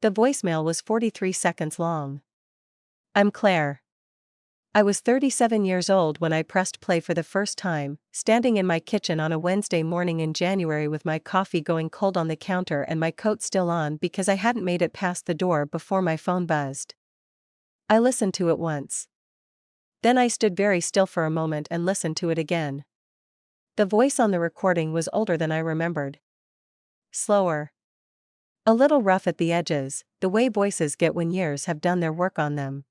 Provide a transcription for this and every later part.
The voicemail was 43 seconds long. I'm Claire. I was 37 years old when I pressed play for the first time, standing in my kitchen on a Wednesday morning in January with my coffee going cold on the counter and my coat still on because I hadn't made it past the door before my phone buzzed. I listened to it once. Then I stood very still for a moment and listened to it again. The voice on the recording was older than I remembered. Slower. A little rough at the edges, the way voices get when years have done their work on them.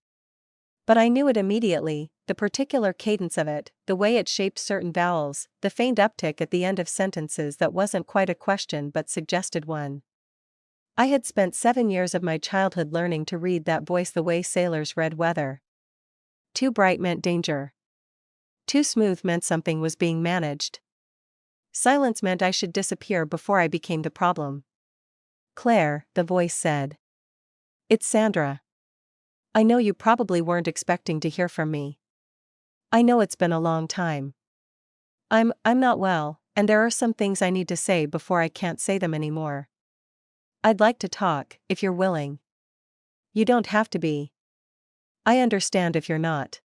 But I knew it immediately, the particular cadence of it, the way it shaped certain vowels, the faint uptick at the end of sentences that wasn't quite a question but suggested one. I had spent 7 years of my childhood learning to read that voice the way sailors read weather. Too bright meant danger. Too smooth meant something was being managed. Silence meant I should disappear before I became the problem. Claire, the voice said. It's Sandra. I know you probably weren't expecting to hear from me. I know it's been a long time. I'm not well, and there are some things I need to say before I can't say them anymore. I'd like to talk, if you're willing. You don't have to be. I understand if you're not.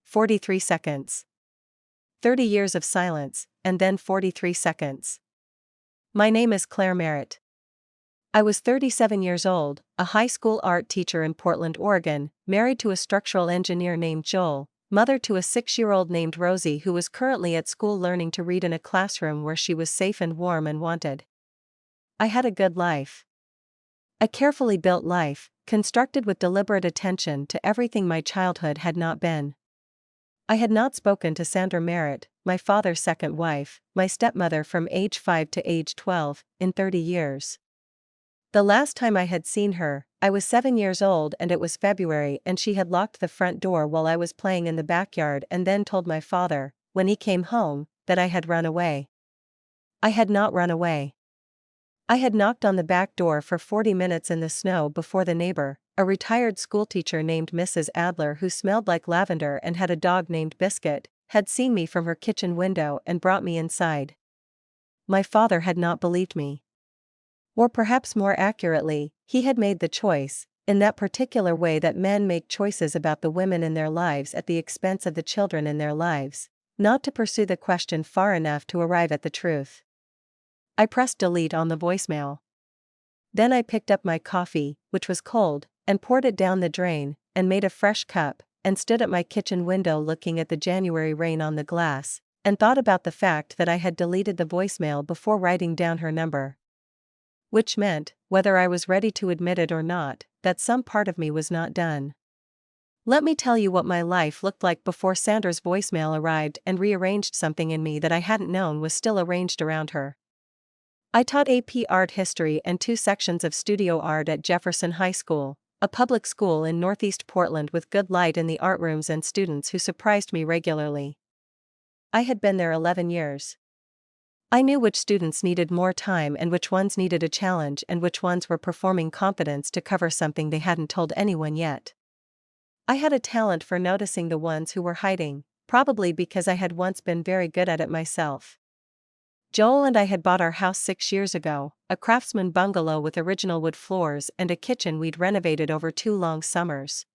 43 seconds. 30 years of silence, and then 43 seconds. My name is Claire Merritt. I was 37 years old, a high school art teacher in Portland, Oregon, married to a structural engineer named Joel, mother to a 6-year-old named Rosie who was currently at school learning to read in a classroom where she was safe and warm and wanted. I had a good life. A carefully built life, constructed with deliberate attention to everything my childhood had not been. I had not spoken to Sandra Merritt, my father's second wife, my stepmother from age 5 to age 12, in 30 years. The last time I had seen her, I was 7 years old and it was February and she had locked the front door while I was playing in the backyard and then told my father, when he came home, that I had run away. I had not run away. I had knocked on the back door for 40 minutes in the snow before the neighbor, a retired schoolteacher named Mrs. Adler who smelled like lavender and had a dog named Biscuit, had seen me from her kitchen window and brought me inside. My father had not believed me. Or perhaps more accurately, he had made the choice, in that particular way that men make choices about the women in their lives at the expense of the children in their lives, not to pursue the question far enough to arrive at the truth. I pressed delete on the voicemail. Then I picked up my coffee, which was cold, and poured it down the drain, and made a fresh cup, and stood at my kitchen window looking at the January rain on the glass, and thought about the fact that I had deleted the voicemail before writing down her number. Which meant, whether I was ready to admit it or not, that some part of me was not done. Let me tell you what my life looked like before Sandra's voicemail arrived and rearranged something in me that I hadn't known was still arranged around her. I taught AP Art History and 2 sections of studio art at Jefferson High School, a public school in Northeast Portland with good light in the art rooms and students who surprised me regularly. I had been there 11 years. I knew which students needed more time and which ones needed a challenge and which ones were performing competence to cover something they hadn't told anyone yet. I had a talent for noticing the ones who were hiding, probably because I had once been very good at it myself. Joel and I had bought our house 6 years ago, a craftsman bungalow with original wood floors and a kitchen we'd renovated over 2 long summers.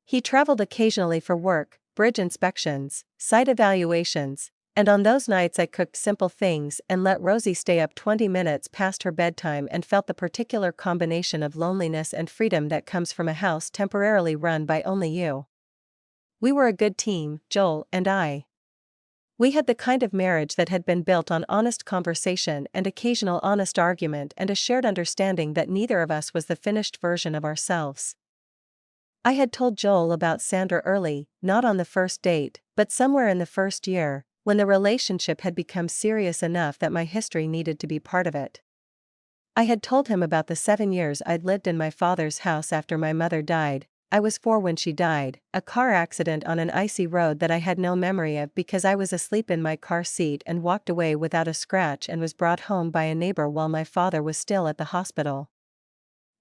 He traveled occasionally for work, bridge inspections, site evaluations, and on those nights I cooked simple things and let Rosie stay up 20 minutes past her bedtime and felt the particular combination of loneliness and freedom that comes from a house temporarily run by only you. We were a good team, Joel and I. We had the kind of marriage that had been built on honest conversation and occasional honest argument and a shared understanding that neither of us was the finished version of ourselves. I had told Joel about Sandra early, not on the first date, but somewhere in the first year, when the relationship had become serious enough that my history needed to be part of it. I had told him about the 7 years I'd lived in my father's house after my mother died. I was 4 when she died, a car accident on an icy road that I had no memory of because I was asleep in my car seat and walked away without a scratch and was brought home by a neighbor while my father was still at the hospital.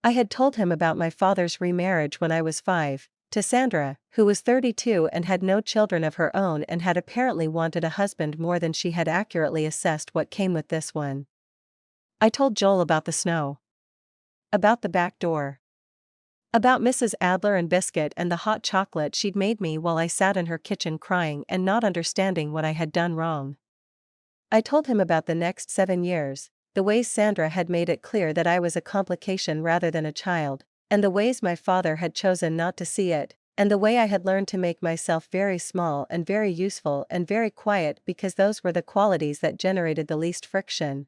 I had told him about my father's remarriage when I was 5, to Sandra, who was 32 and had no children of her own and had apparently wanted a husband more than she had accurately assessed what came with this one. I told Joel about the snow. About the back door. About Mrs. Adler and Biscuit and the hot chocolate she'd made me while I sat in her kitchen crying and not understanding what I had done wrong. I told him about the next 7 years, the ways Sandra had made it clear that I was a complication rather than a child, and the ways my father had chosen not to see it, and the way I had learned to make myself very small and very useful and very quiet because those were the qualities that generated the least friction.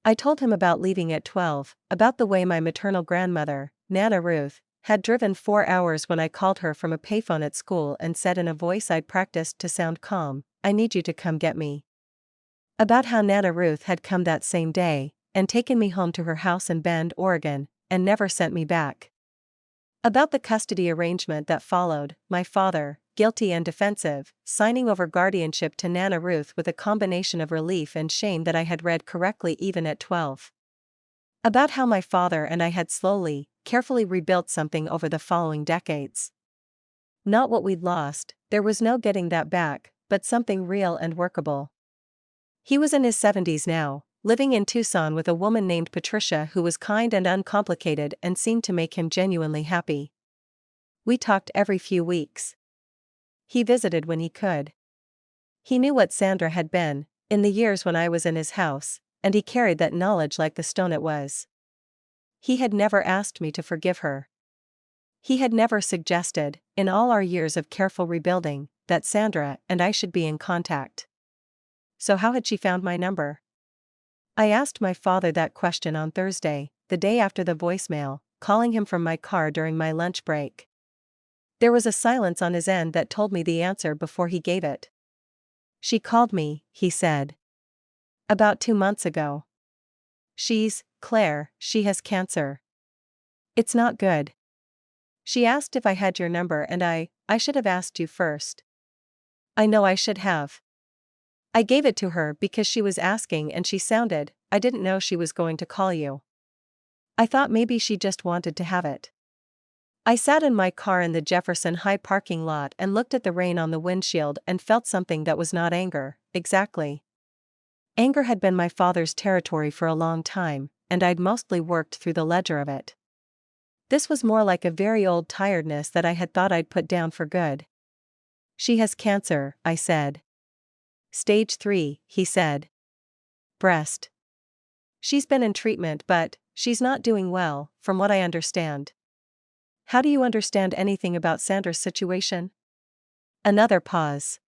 I told him about leaving at 12, about the way my maternal grandmother, Nana Ruth, had driven 4 hours when I called her from a payphone at school and said in a voice I'd practiced to sound calm, "I need you to come get me." About how Nana Ruth had come that same day, and taken me home to her house in Bend, Oregon, and never sent me back. About the custody arrangement that followed, my father, guilty and defensive, signing over guardianship to Nana Ruth with a combination of relief and shame that I had read correctly even at 12. About how my father and I had slowly, carefully rebuilt something over the following decades. Not what we'd lost, there was no getting that back, but something real and workable. He was in his 70s now, living in Tucson with a woman named Patricia who was kind and uncomplicated and seemed to make him genuinely happy. We talked every few weeks. He visited when he could. He knew what Sandra had been, in the years when I was in his house, and he carried that knowledge like the stone it was. He had never asked me to forgive her. He had never suggested, in all our years of careful rebuilding, that Sandra and I should be in contact. So how had she found my number? I asked my father that question on Thursday, the day after the voicemail, calling him from my car during my lunch break. There was a silence on his end that told me the answer before he gave it. "She called me," he said. "About 2 months ago. Claire, she has cancer. It's not good. She asked if I had your number and I should have asked you first. I know I should have. I gave it to her because she was asking and I didn't know she was going to call you. I thought maybe she just wanted to have it." I sat in my car in the Jefferson High parking lot and looked at the rain on the windshield and felt something that was not anger, exactly. Anger had been my father's territory for a long time, and I'd mostly worked through the ledger of it. This was more like a very old tiredness that I had thought I'd put down for good. "She has cancer," I said. "Stage 3, he said. "Breast. She's been in treatment but she's not doing well, from what I understand." "How do you understand anything about Sandra's situation?" Another pause.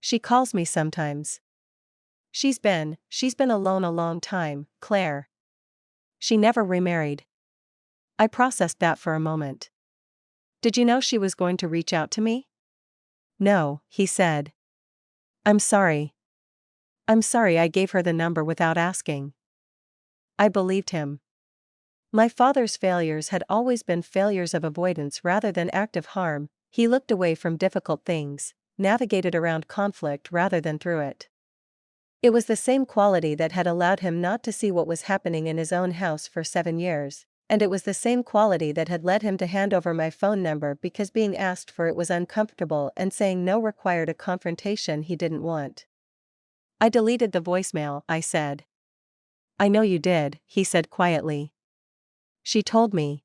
"She calls me sometimes. She's been alone a long time, Claire. She never remarried." I processed that for a moment. "Did you know she was going to reach out to me?" "No," he said. I'm sorry I gave her the number without asking." I believed him. My father's failures had always been failures of avoidance rather than active harm. He looked away from difficult things, navigated around conflict rather than through it. It was the same quality that had allowed him not to see what was happening in his own house for 7 years, and it was the same quality that had led him to hand over my phone number because being asked for it was uncomfortable and saying no required a confrontation he didn't want. "I deleted the voicemail," I said. "I know you did," he said quietly. "She told me."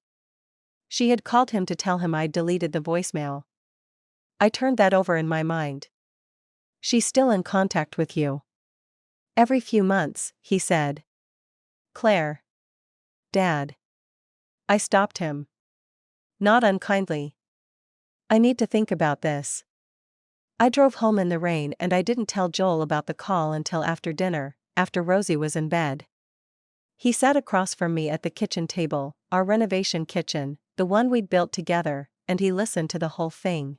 She had called him to tell him I'd deleted the voicemail. I turned that over in my mind. "She's still in contact with you?" "Every few months," he said. "Claire." "Dad." I stopped him. Not unkindly. "I need to think about this." I drove home in the rain and I didn't tell Joel about the call until after dinner, after Rosie was in bed. He sat across from me at the kitchen table, our renovation kitchen, the one we'd built together, and he listened to the whole thing.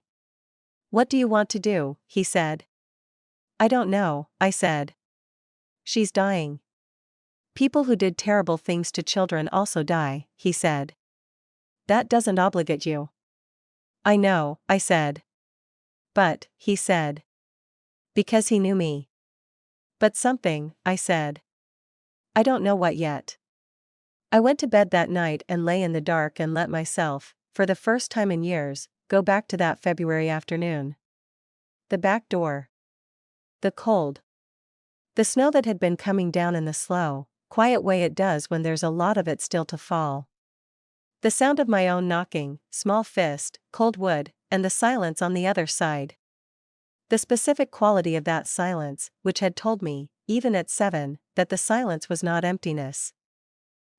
"What do you want to do?" he said. "I don't know," I said. "She's dying. People who did terrible things to children also die," he said. "That doesn't obligate you." "I know," I said. "But," he said. "Because he knew me." "But something," I said. "I don't know what yet." I went to bed that night and lay in the dark and let myself, for the first time in years, go back to that February afternoon. The back door. The cold. The snow that had been coming down in the slow, quiet way it does when there's a lot of it still to fall. The sound of my own knocking, small fist, cold wood, and the silence on the other side. The specific quality of that silence, which had told me, even at 7, that the silence was not emptiness.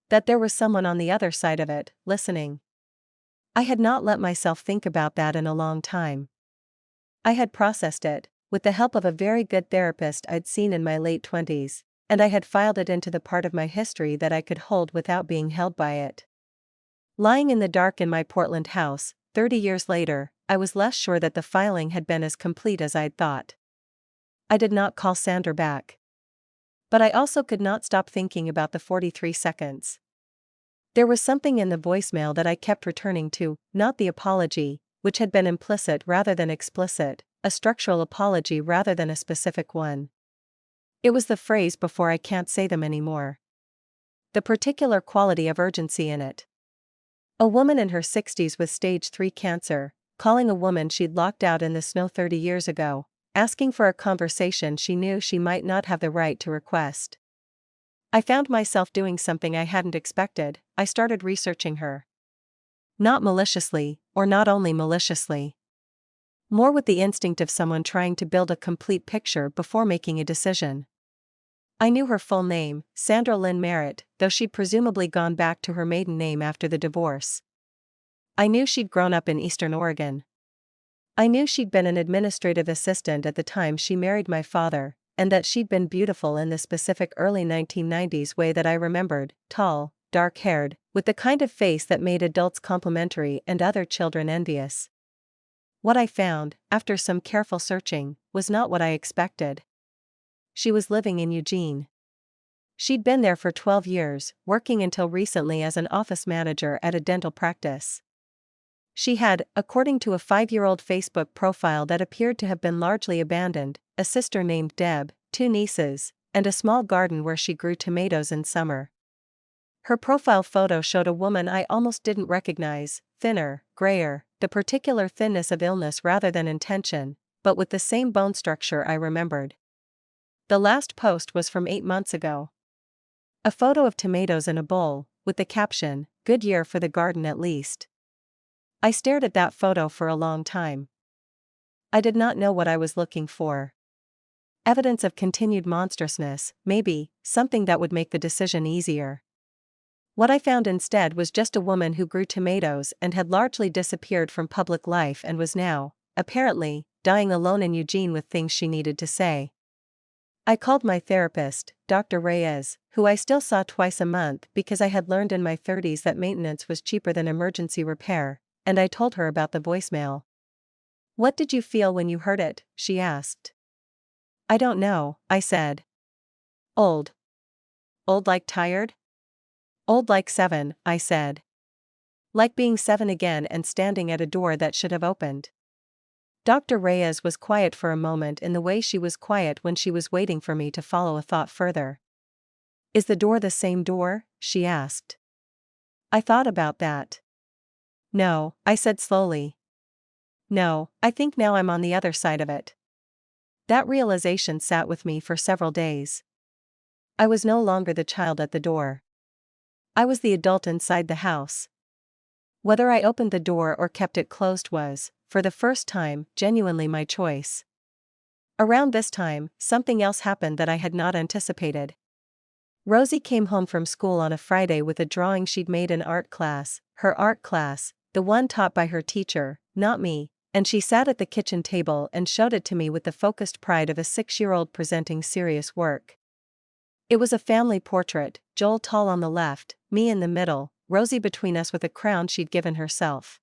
That there was someone on the other side of it, listening. I had not let myself think about that in a long time. I had processed it, with the help of a very good therapist I'd seen in my late 20s, and I had filed it into the part of my history that I could hold without being held by it. Lying in the dark in my Portland house, 30 years later, I was less sure that the filing had been as complete as I'd thought. I did not call Sandra back. But I also could not stop thinking about the 43 seconds. There was something in the voicemail that I kept returning to, not the apology, which had been implicit rather than explicit, a structural apology rather than a specific one. It was the phrase before "I can't say them anymore." The particular quality of urgency in it. A woman in her 60s with stage 3 cancer, calling a woman she'd locked out in the snow 30 years ago, asking for a conversation she knew she might not have the right to request. I found myself doing something I hadn't expected. I started researching her. Not maliciously, or not only maliciously. More with the instinct of someone trying to build a complete picture before making a decision. I knew her full name, Sandra Lynn Merritt, though she'd presumably gone back to her maiden name after the divorce. I knew she'd grown up in Eastern Oregon. I knew she'd been an administrative assistant at the time she married my father, and that she'd been beautiful in the specific early 1990s way that I remembered, tall, dark-haired, with the kind of face that made adults complimentary and other children envious. What I found, after some careful searching, was not what I expected. She was living in Eugene. She'd been there for 12 years, working until recently as an office manager at a dental practice. She had, according to a 5-year-old Facebook profile that appeared to have been largely abandoned, a sister named Deb, 2 nieces, and a small garden where she grew tomatoes in summer. Her profile photo showed a woman I almost didn't recognize, thinner, grayer, the particular thinness of illness rather than intention, but with the same bone structure I remembered. The last post was from 8 months ago. A photo of tomatoes in a bowl, with the caption, "Good year for the garden at least." I stared at that photo for a long time. I did not know what I was looking for. Evidence of continued monstrousness, maybe, something that would make the decision easier. What I found instead was just a woman who grew tomatoes and had largely disappeared from public life and was now, apparently, dying alone in Eugene with things she needed to say. I called my therapist, Dr. Reyes, who I still saw twice a month because I had learned in my 30s that maintenance was cheaper than emergency repair, and I told her about the voicemail. "What did you feel when you heard it?" she asked. "I don't know," I said. "Old." "Old like tired?" "Old like 7, I said. "Like being 7 again and standing at a door that should have opened." Dr. Reyes was quiet for a moment in the way she was quiet when she was waiting for me to follow a thought further. "Is the door the same door?" she asked. I thought about that. "No," I said slowly. "No, I think now I'm on the other side of it." That realization sat with me for several days. I was no longer the child at the door. I was the adult inside the house. Whether I opened the door or kept it closed was, for the first time, genuinely my choice. Around this time, something else happened that I had not anticipated. Rosie came home from school on a Friday with a drawing she'd made in art class, her art class, the one taught by her teacher, not me, and she sat at the kitchen table and showed it to me with the focused pride of a 6-year-old presenting serious work. It was a family portrait, Joel tall on the left, me in the middle, Rosie between us with a crown she'd given herself.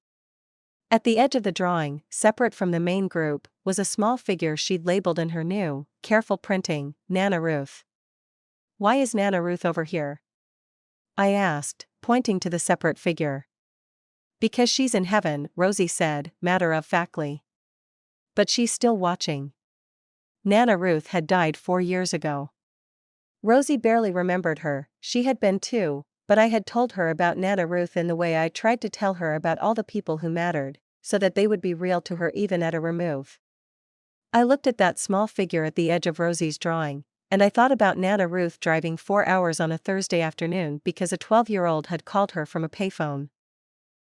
At the edge of the drawing, separate from the main group, was a small figure she'd labeled in her new, careful printing, Nana Ruth. "Why is Nana Ruth over here?" I asked, pointing to the separate figure. "Because she's in heaven," Rosie said, matter-of-factly. "But she's still watching." Nana Ruth had died 4 years ago. Rosie barely remembered her, she had been 2, but I had told her about Nana Ruth in the way I tried to tell her about all the people who mattered, so that they would be real to her even at a remove. I looked at that small figure at the edge of Rosie's drawing, and I thought about Nana Ruth driving 4 hours on a Thursday afternoon because a 12-year-old had called her from a payphone.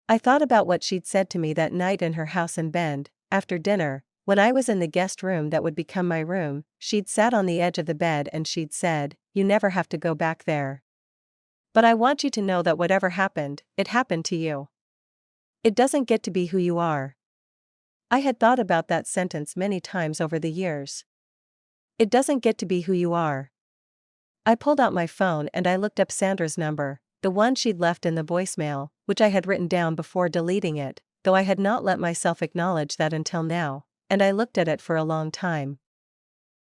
I thought about what she'd said to me that night in her house in Bend. After dinner, when I was in the guest room that would become my room, she'd sat on the edge of the bed and she'd said, "You never have to go back there. But I want you to know that whatever happened, it happened to you. It doesn't get to be who you are." I had thought about that sentence many times over the years. It doesn't get to be who you are. I pulled out my phone and I looked up Sandra's number, the one she'd left in the voicemail, which I had written down before deleting it, though I had not let myself acknowledge that until now, and I looked at it for a long time.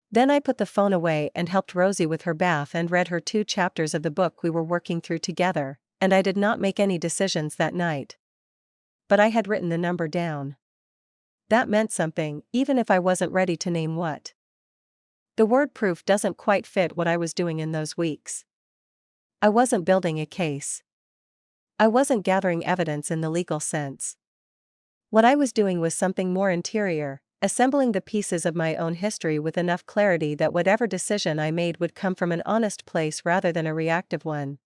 Then I put the phone away and helped Rosie with her bath and read her 2 chapters of the book we were working through together, and I did not make any decisions that night. But I had written the number down. That meant something, even if I wasn't ready to name what. The word proof doesn't quite fit what I was doing in those weeks. I wasn't building a case. I wasn't gathering evidence in the legal sense. What I was doing was something more interior, assembling the pieces of my own history with enough clarity that whatever decision I made would come from an honest place rather than a reactive one.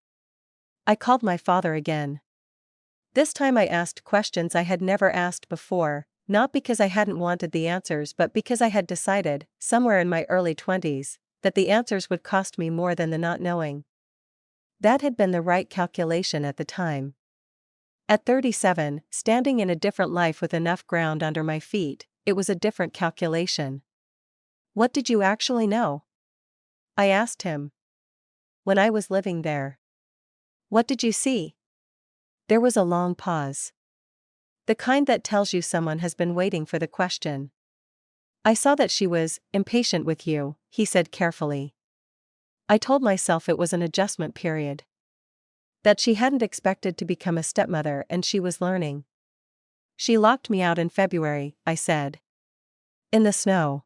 I called my father again. This time I asked questions I had never asked before, not because I hadn't wanted the answers but because I had decided, somewhere in my early 20s, that the answers would cost me more than the not knowing. That had been the right calculation at the time. At 37, standing in a different life with enough ground under my feet, it was a different calculation. "What did you actually know?" I asked him. "When I was living there." "What did you see?" There was a long pause. The kind that tells you someone has been waiting for the question. "I saw that she was impatient with you," he said carefully. I told myself it was an adjustment period. That she hadn't expected to become a stepmother and she was learning. "She locked me out in February," I said. "In the snow."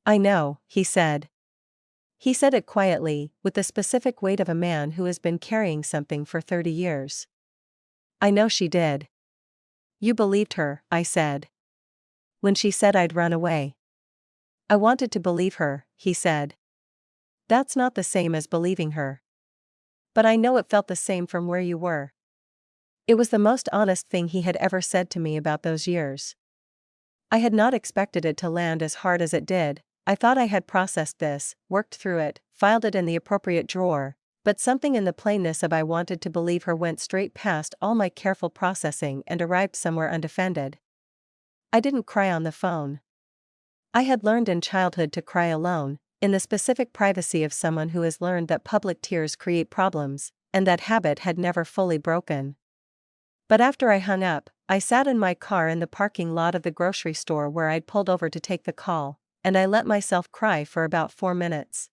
"I know," he said. He said it quietly, with the specific weight of a man who has been carrying something for 30 years. "I know she did." "You believed her," I said. "When she said I'd run away." "I wanted to believe her," he said. "That's not the same as believing her." "But I know it felt the same from where you were." It was the most honest thing he had ever said to me about those years. I had not expected it to land as hard as it did. I thought I had processed this, worked through it, filed it in the appropriate drawer, but something in the plainness of "I wanted to believe her" went straight past all my careful processing and arrived somewhere undefended. I didn't cry on the phone. I had learned in childhood to cry alone, in the specific privacy of someone who has learned that public tears create problems, and that habit had never fully broken. But after I hung up, I sat in my car in the parking lot of the grocery store where I'd pulled over to take the call, and I let myself cry for about 4 minutes.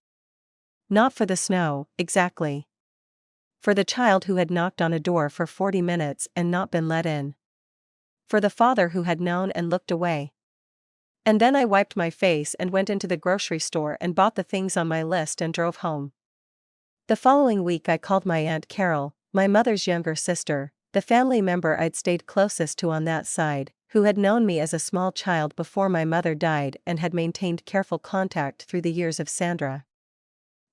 Not for the snow, exactly. For the child who had knocked on a door for 40 minutes and not been let in. For the father who had known and looked away. And then I wiped my face and went into the grocery store and bought the things on my list and drove home. The following week I called my Aunt Carol, my mother's younger sister, the family member I'd stayed closest to on that side, who had known me as a small child before my mother died and had maintained careful contact through the years of Sandra.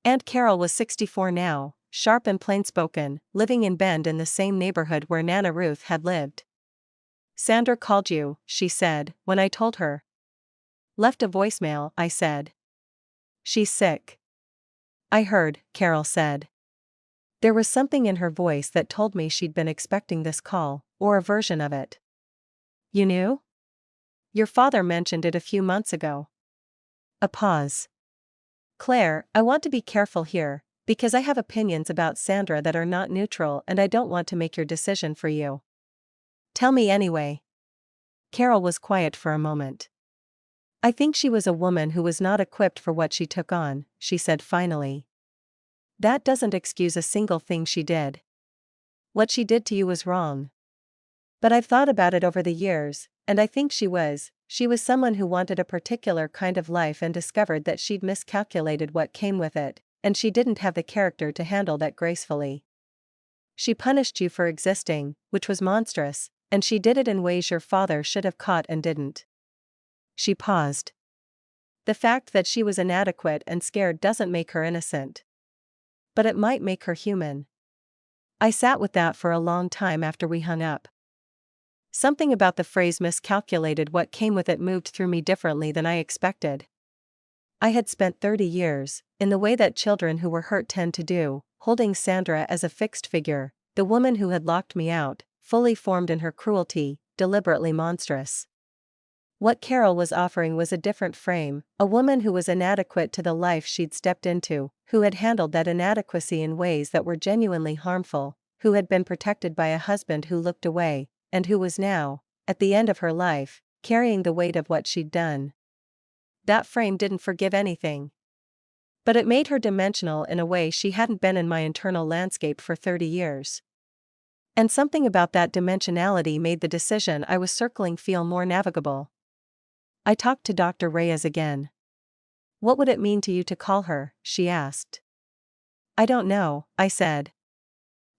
Aunt Carol was 64 now, sharp and plain-spoken, living in Bend in the same neighborhood where Nana Ruth had lived. "Sandra called you," she said, when I told her. "Left a voicemail," I said. "She's sick." "I heard," Carol said. There was something in her voice that told me she'd been expecting this call, or a version of it. "You knew? Your father mentioned it a few months ago." A pause. "Claire, I want to be careful here, because I have opinions about Sandra that are not neutral and I don't want to make your decision for you." "Tell me anyway." Carol was quiet for a moment. "I think she was a woman who was not equipped for what she took on," she said finally. "That doesn't excuse a single thing she did. What she did to you was wrong. But I've thought about it over the years, and I think she was someone who wanted a particular kind of life and discovered that she'd miscalculated what came with it, and she didn't have the character to handle that gracefully. She punished you for existing, which was monstrous, and she did it in ways your father should have caught and didn't." She paused. The fact that she was inadequate and scared doesn't make her innocent. But it might make her human. I sat with that for a long time after we hung up. Something about the phrase miscalculated what came with it moved through me differently than I expected. I had spent 30 years, in the way that children who were hurt tend to do, holding Sandra as a fixed figure, the woman who had locked me out, fully formed in her cruelty, deliberately monstrous. What Carol was offering was a different frame, a woman who was inadequate to the life she'd stepped into, who had handled that inadequacy in ways that were genuinely harmful, who had been protected by a husband who looked away, and who was now, at the end of her life, carrying the weight of what she'd done. That frame didn't forgive anything. But it made her dimensional in a way she hadn't been in my internal landscape for 30 years. And something about that dimensionality made the decision I was circling feel more navigable. I talked to Dr. Reyes again. "What would it mean to you to call her?" she asked. "I don't know," I said.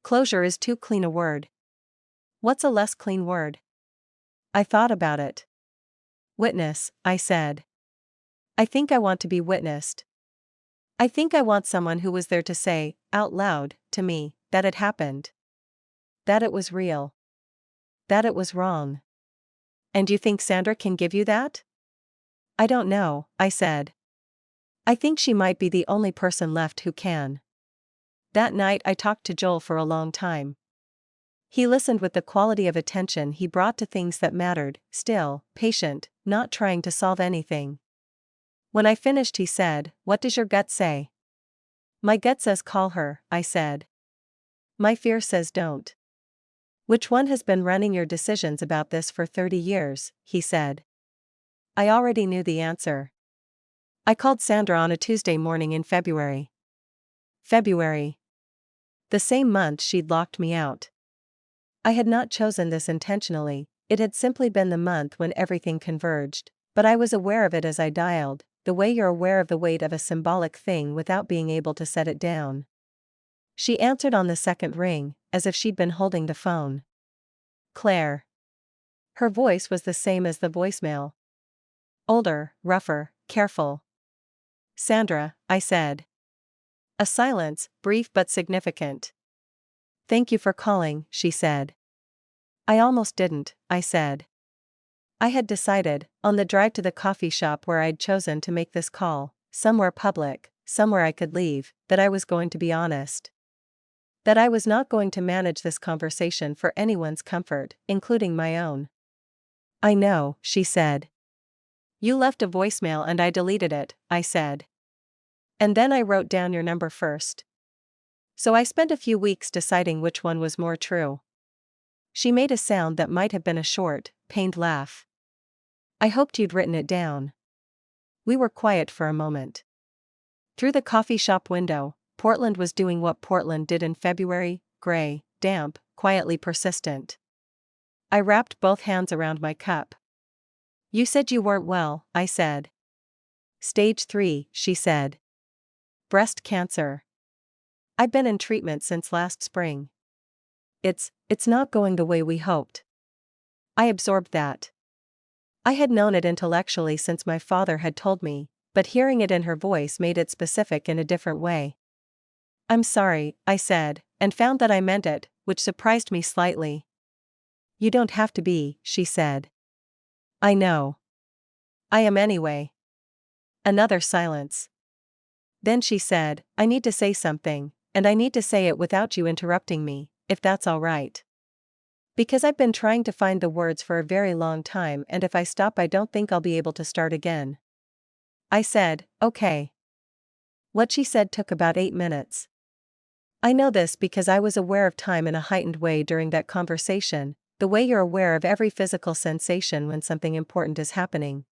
"Closure is too clean a word." "What's a less clean word?" I thought about it. "Witness," I said. "I think I want to be witnessed. I think I want someone who was there to say, out loud, to me, that it happened. That it was real. That it was wrong." "And you think Sandra can give you that?" "I don't know," I said. "I think she might be the only person left who can." That night I talked to Joel for a long time. He listened with the quality of attention he brought to things that mattered, still, patient, not trying to solve anything. When I finished he said, "What does your gut say?" "My gut says call her," I said. "My fear says don't." "Which one has been running your decisions about this for 30 years, he said. I already knew the answer. I called Sandra on a Tuesday morning in February. February. The same month she'd locked me out. I had not chosen this intentionally, it had simply been the month when everything converged, but I was aware of it as I dialed, the way you're aware of the weight of a symbolic thing without being able to set it down. She answered on the second ring, as if she'd been holding the phone. "Claire." Her voice was the same as the voicemail. Older, rougher, careful. "Sandra," I said. A silence, brief but significant. "Thank you for calling," she said. "I almost didn't," I said. I had decided, on the drive to the coffee shop where I'd chosen to make this call, somewhere public, somewhere I could leave, that I was going to be honest. That I was not going to manage this conversation for anyone's comfort, including my own. "I know," she said. "You left a voicemail and I deleted it," I said. "And then I wrote down your number first. So I spent a few weeks deciding which one was more true." She made a sound that might have been a short, pained laugh. "I hoped you'd written it down." We were quiet for a moment. Through the coffee shop window, Portland was doing what Portland did in February, gray, damp, quietly persistent. I wrapped both hands around my cup. "You said you weren't well," I said. "Stage 3, she said. "Breast cancer. I've been in treatment since last spring. It's not going the way we hoped." I absorbed that. I had known it intellectually since my father had told me, but hearing it in her voice made it specific in a different way. "I'm sorry," I said, and found that I meant it, which surprised me slightly. "You don't have to be," she said. "I know. I am anyway." Another silence. Then she said, "I need to say something, and I need to say it without you interrupting me, if that's all right. Because I've been trying to find the words for a very long time and if I stop I don't think I'll be able to start again." I said, "Okay." What she said took about 8 minutes. I know this because I was aware of time in a heightened way during that conversation, the way you're aware of every physical sensation when something important is happening.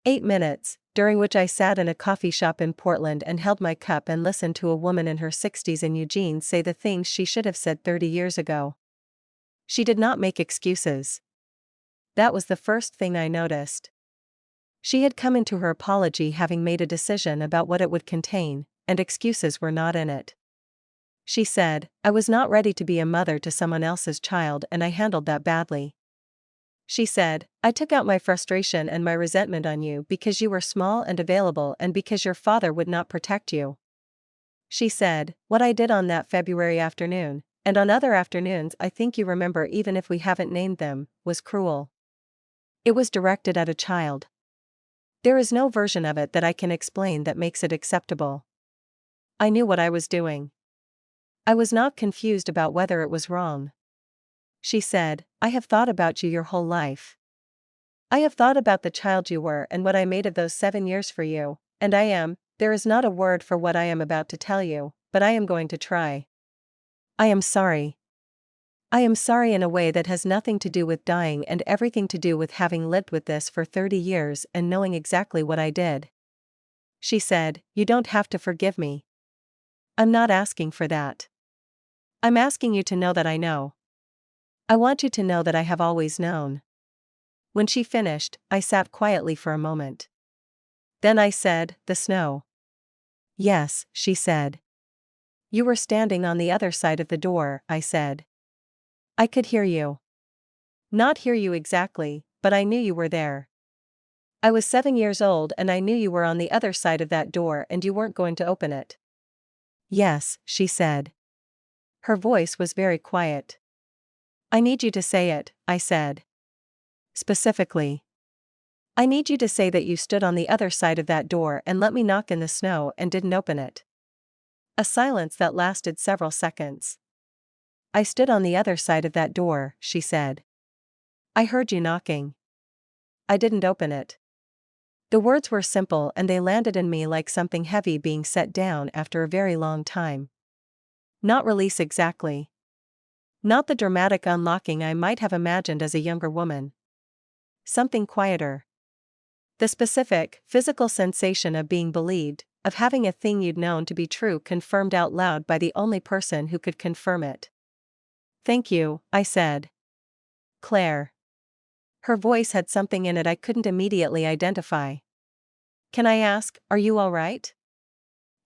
8 minutes, during which I sat in a coffee shop in Portland and held my cup and listened to a woman in her 60s in Eugene say the things she should have said 30 years ago. She did not make excuses. That was the first thing I noticed. She had come into her apology having made a decision about what it would contain, and excuses were not in it. She said, "I was not ready to be a mother to someone else's child and I handled that badly." She said, I took out my frustration and my resentment on you because you were small and available and because your father would not protect you. She said, what I did on that February afternoon, and on other afternoons I think you remember even if we haven't named them, was cruel. It was directed at a child. There is no version of it that I can explain that makes it acceptable. I knew what I was doing. I was not confused about whether it was wrong. She said, I have thought about you your whole life. I have thought about the child you were and what I made of those 7 years for you, and there is not a word for what I am about to tell you, but I am going to try. I am sorry. I am sorry in a way that has nothing to do with dying and everything to do with having lived with this for 30 years and knowing exactly what I did. She said, you don't have to forgive me. I'm not asking for that. I'm asking you to know that I know. I want you to know that I have always known. When she finished, I sat quietly for a moment. Then I said, the snow. Yes, she said. You were standing on the other side of the door, I said. I could hear you. Not hear you exactly, but I knew you were there. I was 7 years old and I knew you were on the other side of that door and you weren't going to open it. Yes, she said. Her voice was very quiet. I need you to say it, I said. Specifically. I need you to say that you stood on the other side of that door and let me knock in the snow and didn't open it. A silence that lasted several seconds. I stood on the other side of that door, she said. I heard you knocking. I didn't open it. The words were simple and they landed in me like something heavy being set down after a very long time. Not release exactly. Not the dramatic unlocking I might have imagined as a younger woman. Something quieter. The specific, physical sensation of being believed, of having a thing you'd known to be true confirmed out loud by the only person who could confirm it. Thank you, I said. Claire. Her voice had something in it I couldn't immediately identify. Can I ask, are you all right?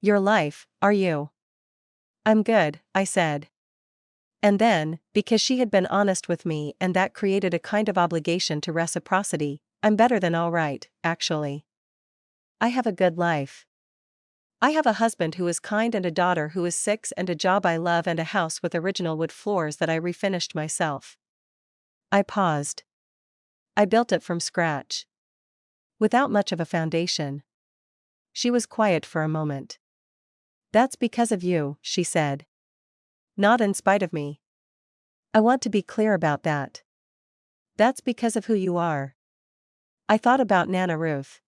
Your life, are you? I'm good, I said. And then, because she had been honest with me and that created a kind of obligation to reciprocity, I'm better than all right, actually. I have a good life. I have a husband who is kind and a daughter who is 6 and a job I love and a house with original wood floors that I refinished myself. I paused. I built it from scratch. Without much of a foundation. She was quiet for a moment. That's because of you, she said. Not in spite of me. I want to be clear about that. That's because of who you are. I thought about Nana Ruth.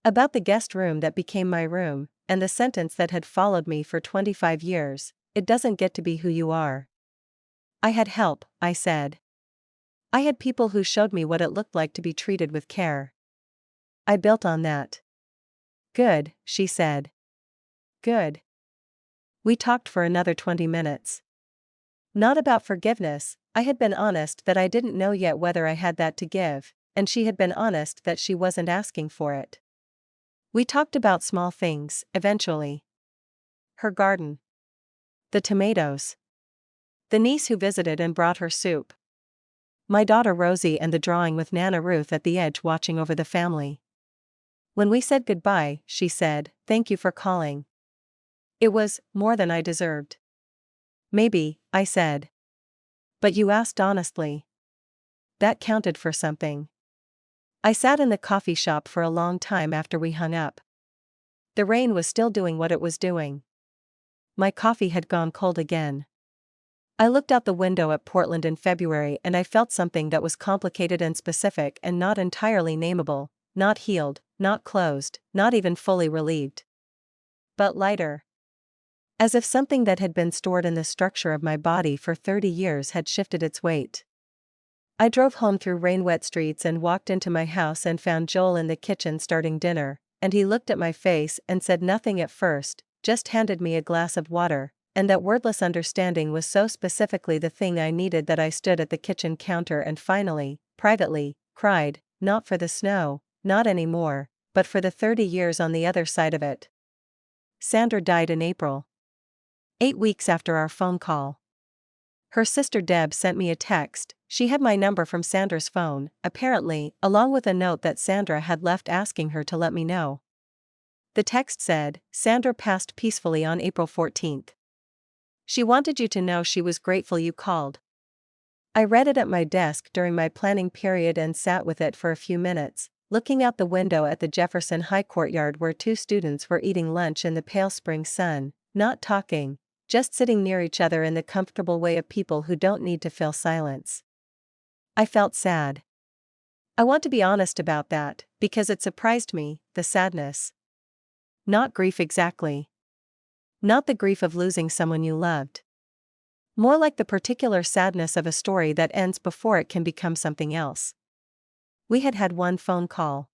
About the guest room that became my room, and the sentence that had followed me for 25 years, it doesn't get to be who you are. I had help, I said. I had people who showed me what it looked like to be treated with care. I built on that. Good, she said. Good. We talked for another 20 minutes. Not about forgiveness, I had been honest that I didn't know yet whether I had that to give, and she had been honest that she wasn't asking for it. We talked about small things, eventually. Her garden. The tomatoes. The niece who visited and brought her soup. My daughter Rosie and the drawing with Nana Ruth at the edge watching over the family. When we said goodbye, she said, thank you for calling. It was more than I deserved. Maybe, I said. But you asked honestly. That counted for something. I sat in the coffee shop for a long time after we hung up. The rain was still doing what it was doing. My coffee had gone cold again. I looked out the window at Portland in February and I felt something that was complicated and specific and not entirely nameable, not healed, not closed, not even fully relieved. But lighter. As if something that had been stored in the structure of my body for 30 years had shifted its weight. I drove home through rain-wet streets and walked into my house and found Joel in the kitchen starting dinner, and he looked at my face and said nothing at first, just handed me a glass of water, and that wordless understanding was so specifically the thing I needed that I stood at the kitchen counter and finally, privately, cried, not for the snow, not anymore, but for the 30 years on the other side of it. Sandra died in April. 8 weeks after our phone call. Her sister Deb sent me a text. She had my number from Sandra's phone, apparently, along with a note that Sandra had left asking her to let me know. The text said, "Sandra passed peacefully on April 14th. She wanted you to know she was grateful you called." I read it at my desk during my planning period and sat with it for a few minutes, looking out the window at the Jefferson High courtyard where two students were eating lunch in the pale spring sun, not talking, just sitting near each other in the comfortable way of people who don't need to fill silence. I felt sad. I want to be honest about that, because it surprised me, the sadness. Not grief exactly. Not the grief of losing someone you loved. More like the particular sadness of a story that ends before it can become something else. We had had one phone call.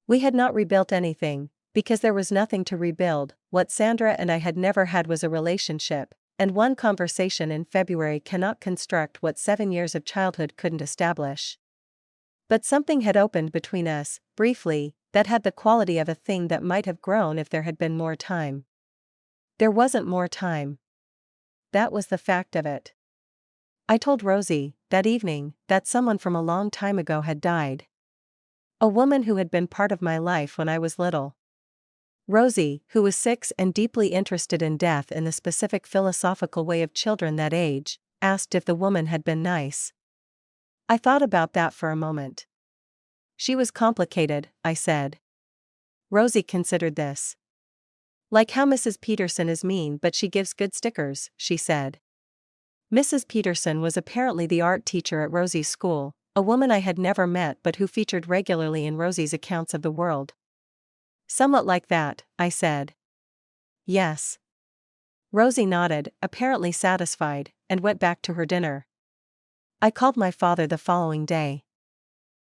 We had not rebuilt anything, because there was nothing to rebuild. What Sandra and I had never had was a relationship, and one conversation in February cannot construct what 7 years of childhood couldn't establish. But something had opened between us, briefly, that had the quality of a thing that might have grown if there had been more time. There wasn't more time. That was the fact of it. I told Rosie, that evening, that someone from a long time ago had died. A woman who had been part of my life when I was little. Rosie, who was 6 and deeply interested in death in the specific philosophical way of children that age, asked if the woman had been nice. I thought about that for a moment. She was complicated, I said. Rosie considered this. Like how Mrs. Peterson is mean but she gives good stickers, she said. Mrs. Peterson was apparently the art teacher at Rosie's school, a woman I had never met but who featured regularly in Rosie's accounts of the world. Somewhat like that, I said. Yes. Rosie nodded, apparently satisfied, and went back to her dinner. I called my father the following day.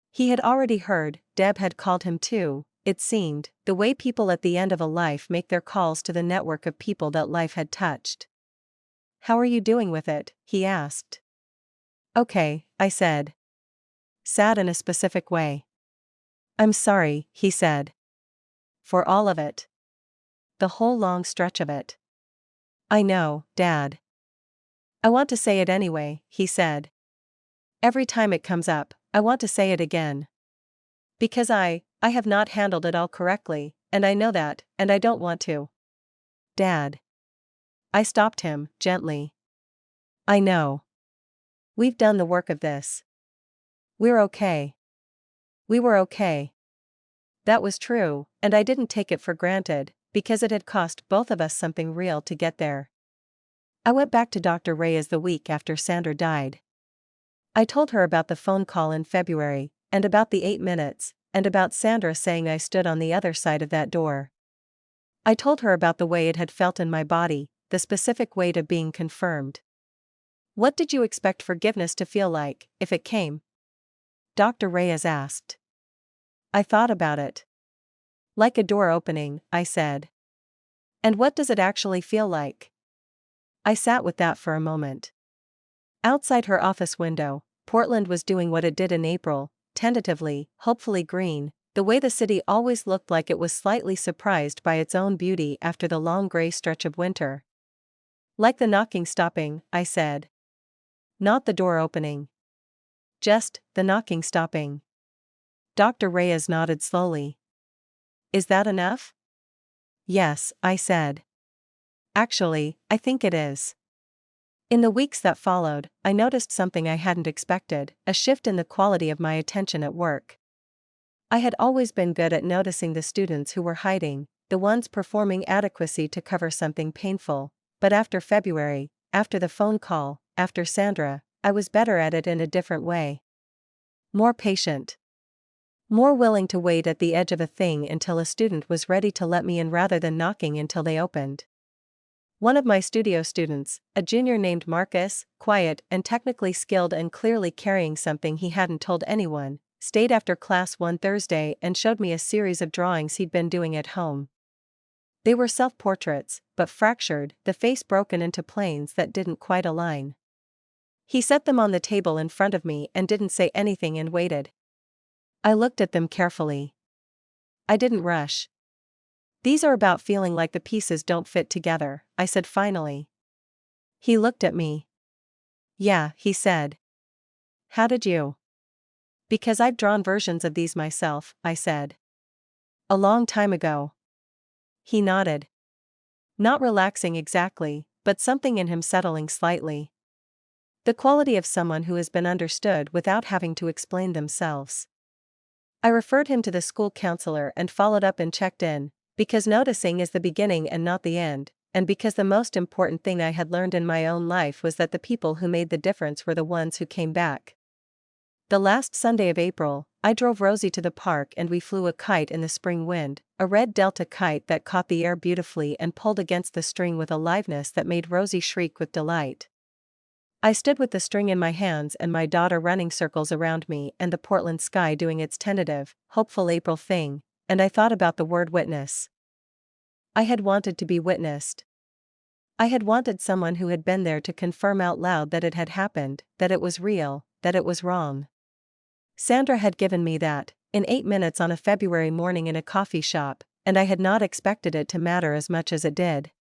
He had already heard. Deb had called him too, it seemed, the way people at the end of a life make their calls to the network of people that life had touched. "How are you doing with it?" he asked. "Okay," I said. Sad in a specific way. "I'm sorry," he said. "For all of it. The whole long stretch of it." "I know, Dad." "I want to say it anyway," he said. "Every time it comes up, I want to say it again. Because I have not handled it all correctly, and I know that, and I don't want to." "Dad." I stopped him, gently. "I know. We've done the work of this. We're okay. We were okay." That was true, and I didn't take it for granted, because it had cost both of us something real to get there. I went back to Dr. Reyes the week after Sandra died. I told her about the phone call in February, and about the 8 minutes, and about Sandra saying I stood on the other side of that door. I told her about the way it had felt in my body, the specific weight of being confirmed. "What did you expect forgiveness to feel like, if it came?" Dr. Reyes asked. I thought about it. "Like a door opening," I said. "And what does it actually feel like?" I sat with that for a moment. Outside her office window, Portland was doing what it did in April, tentatively, hopefully green, the way the city always looked like it was slightly surprised by its own beauty after the long gray stretch of winter. "Like the knocking stopping," I said. "Not the door opening. Just the knocking stopping." Dr. Reyes nodded slowly. "Is that enough?" "Yes," I said. "Actually, I think it is." In the weeks that followed, I noticed something I hadn't expected, a shift in the quality of my attention at work. I had always been good at noticing the students who were hiding, the ones performing adequacy to cover something painful, but after February, after the phone call, after Sandra, I was better at it in a different way. More patient. More willing to wait at the edge of a thing until a student was ready to let me in rather than knocking until they opened. One of my studio students, a junior named Marcus, quiet and technically skilled and clearly carrying something he hadn't told anyone, stayed after class one Thursday and showed me a series of drawings he'd been doing at home. They were self-portraits, but fractured, the face broken into planes that didn't quite align. He set them on the table in front of me and didn't say anything and waited. I looked at them carefully. I didn't rush. "These are about feeling like the pieces don't fit together," I said finally. He looked at me. Yeah, he said. How did you? Because I've drawn versions of these myself, I said. A long time ago. He nodded. Not relaxing exactly, but something in him settling slightly. The quality of someone who has been understood without having to explain themselves. I referred him to the school counselor and followed up and checked in, because noticing is the beginning and not the end, and because the most important thing I had learned in my own life was that the people who made the difference were the ones who came back. The last Sunday of April, I drove Rosie to the park and we flew a kite in the spring wind, a red Delta kite that caught the air beautifully and pulled against the string with a liveness that made Rosie shriek with delight. I stood with the string in my hands and my daughter running circles around me and the Portland sky doing its tentative, hopeful April thing, and I thought about the word witness. I had wanted to be witnessed. I had wanted someone who had been there to confirm out loud that it had happened, that it was real, that it was wrong. Sandra had given me that, in 8 minutes on a February morning in a coffee shop, and I had not expected it to matter as much as it did.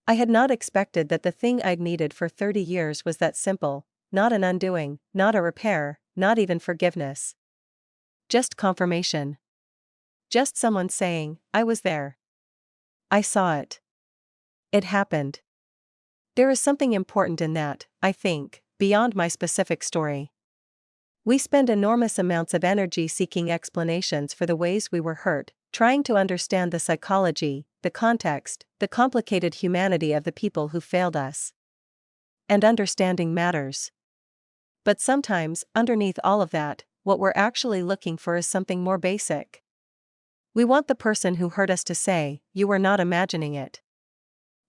I had not expected that the thing I'd needed for 30 years was that simple, not an undoing, not a repair, not even forgiveness. Just confirmation. Just someone saying, I was there. I saw it. It happened. There is something important in that, I think, beyond my specific story. We spend enormous amounts of energy seeking explanations for the ways we were hurt, trying to understand the psychology, the context, the complicated humanity of the people who failed us. And understanding matters. But sometimes, underneath all of that, what we're actually looking for is something more basic. We want the person who hurt us to say, you were not imagining it.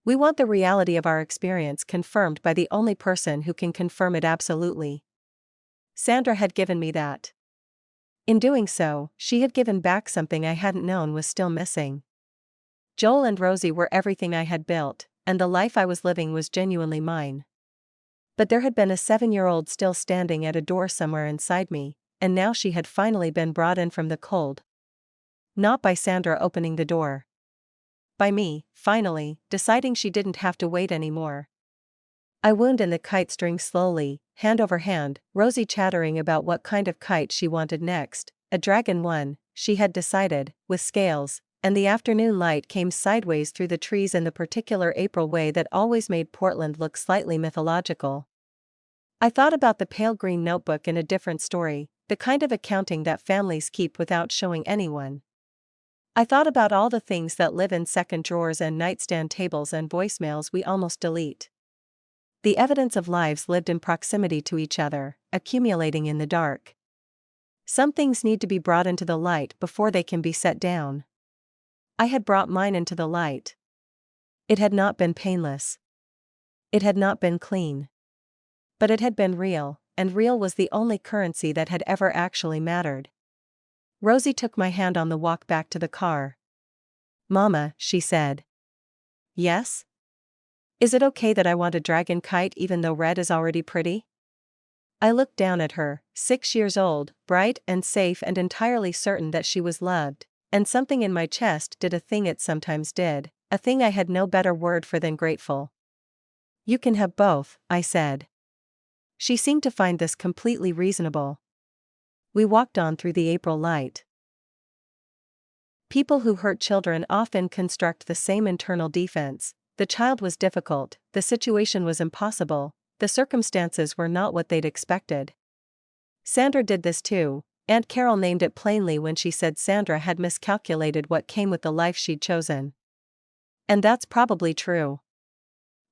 We want the reality of our experience confirmed by the only person who can confirm it absolutely. Sandra had given me that. In doing so, she had given back something I hadn't known was still missing. Joel and Rosie were everything I had built, and the life I was living was genuinely mine. But there had been a 7-year-old still standing at a door somewhere inside me, and now she had finally been brought in from the cold. Not by Sandra opening the door. By me, finally, deciding she didn't have to wait anymore. I wound in the kite string slowly, hand over hand, Rosie chattering about what kind of kite she wanted next, a dragon one, she had decided, with scales, and the afternoon light came sideways through the trees in the particular April way that always made Portland look slightly mythological. I thought about the pale green notebook in A Different Story, the kind of accounting that families keep without showing anyone. I thought about all the things that live in second drawers and nightstand tables and voicemails we almost delete. The evidence of lives lived in proximity to each other, accumulating in the dark. Some things need to be brought into the light before they can be set down. I had brought mine into the light. It had not been painless. It had not been clean. But it had been real, and real was the only currency that had ever actually mattered. Rosie took my hand on the walk back to the car. Mama, she said. Yes? Is it okay that I want a dragon kite even though red is already pretty? I looked down at her, 6 years old, bright and safe and entirely certain that she was loved, and something in my chest did a thing it sometimes did, a thing I had no better word for than grateful. You can have both, I said. She seemed to find this completely reasonable. We walked on through the April light. People who hurt children often construct the same internal defense. The child was difficult, the situation was impossible, the circumstances were not what they'd expected. Sandra did this too. Aunt Carol named it plainly when she said Sandra had miscalculated what came with the life she'd chosen. And that's probably true.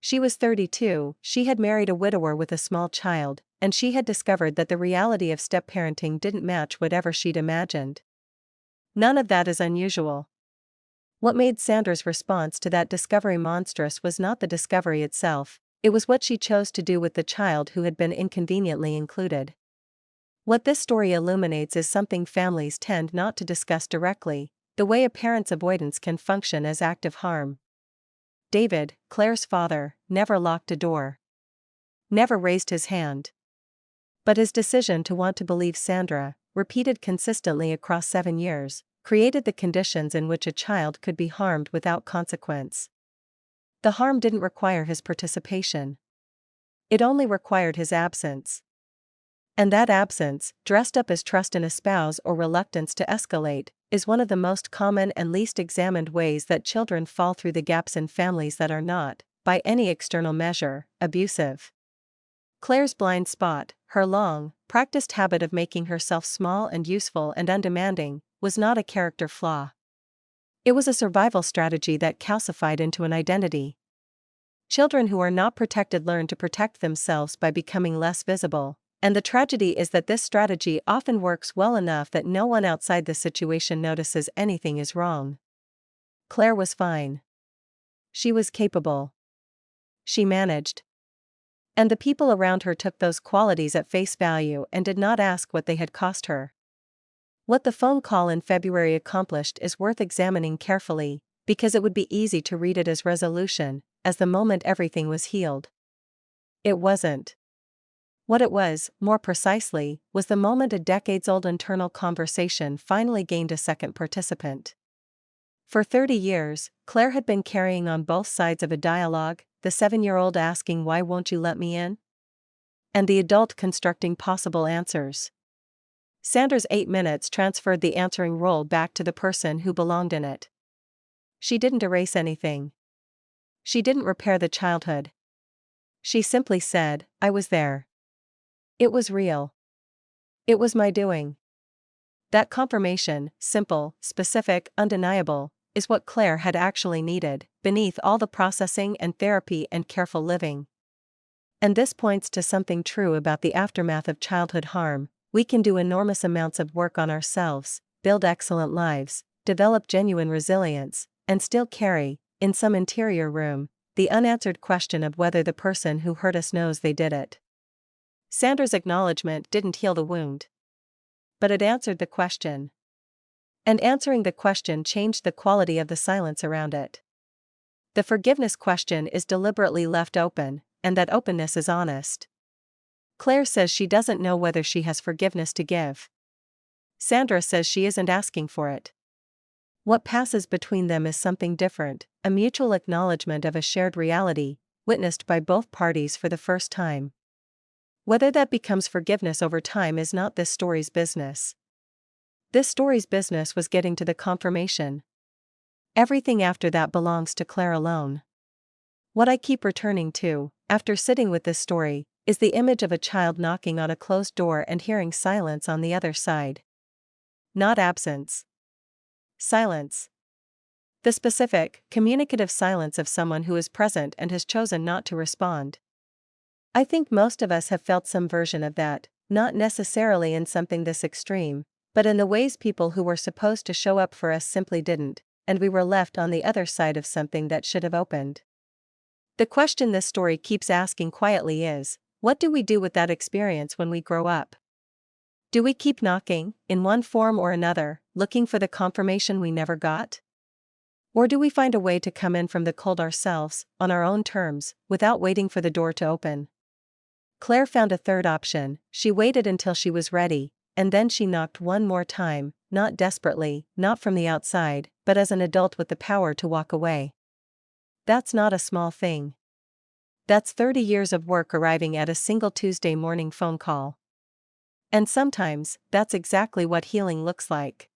She was 32, she had married a widower with a small child, and she had discovered that the reality of step-parenting didn't match whatever she'd imagined. None of that is unusual. What made Sandra's response to that discovery monstrous was not the discovery itself, it was what she chose to do with the child who had been inconveniently included. What this story illuminates is something families tend not to discuss directly, the way a parent's avoidance can function as active harm. David, Claire's father, never locked a door. Never raised his hand. But his decision to want to believe Sandra, repeated consistently across 7 years, created the conditions in which a child could be harmed without consequence. The harm didn't require his participation. It only required his absence. And that absence, dressed up as trust in a spouse or reluctance to escalate, is one of the most common and least examined ways that children fall through the gaps in families that are not, by any external measure, abusive. Claire's blind spot, her long, practiced habit of making herself small and useful and undemanding, was not a character flaw. It was a survival strategy that calcified into an identity. Children who are not protected learn to protect themselves by becoming less visible, and the tragedy is that this strategy often works well enough that no one outside the situation notices anything is wrong. Claire was fine. She was capable. She managed. And the people around her took those qualities at face value and did not ask what they had cost her. What the phone call in February accomplished is worth examining carefully, because it would be easy to read it as resolution, as the moment everything was healed. It wasn't. What it was, more precisely, was the moment a decades-old internal conversation finally gained a second participant. For 30 years, Claire had been carrying on both sides of a dialogue, the 7-year-old asking "Why won't you let me in?" and the adult constructing possible answers. Sandra's 8 minutes transferred the answering role back to the person who belonged in it. She didn't erase anything. She didn't repair the childhood. She simply said, "I was there. It was real. It was my doing." That confirmation, simple, specific, undeniable, is what Claire had actually needed, beneath all the processing and therapy and careful living. And this points to something true about the aftermath of childhood harm. We can do enormous amounts of work on ourselves, build excellent lives, develop genuine resilience, and still carry, in some interior room, the unanswered question of whether the person who hurt us knows they did it. Sandra's acknowledgement didn't heal the wound. But it answered the question. And answering the question changed the quality of the silence around it. The forgiveness question is deliberately left open, and that openness is honest. Claire says she doesn't know whether she has forgiveness to give. Sandra says she isn't asking for it. What passes between them is something different, a mutual acknowledgement of a shared reality, witnessed by both parties for the first time. Whether that becomes forgiveness over time is not this story's business. This story's business was getting to the confirmation. Everything after that belongs to Claire alone. What I keep returning to, after sitting with this story, is the image of a child knocking on a closed door and hearing silence on the other side. Not absence. Silence. The specific, communicative silence of someone who is present and has chosen not to respond. I think most of us have felt some version of that, not necessarily in something this extreme, but in the ways people who were supposed to show up for us simply didn't, and we were left on the other side of something that should have opened. The question this story keeps asking quietly is, what do we do with that experience when we grow up? Do we keep knocking, in one form or another, looking for the confirmation we never got? Or do we find a way to come in from the cold ourselves, on our own terms, without waiting for the door to open? Claire found a third option. She waited until she was ready, and then she knocked one more time, not desperately, not from the outside, but as an adult with the power to walk away. That's not a small thing. That's 30 years of work arriving at a single Tuesday morning phone call. And sometimes, that's exactly what healing looks like.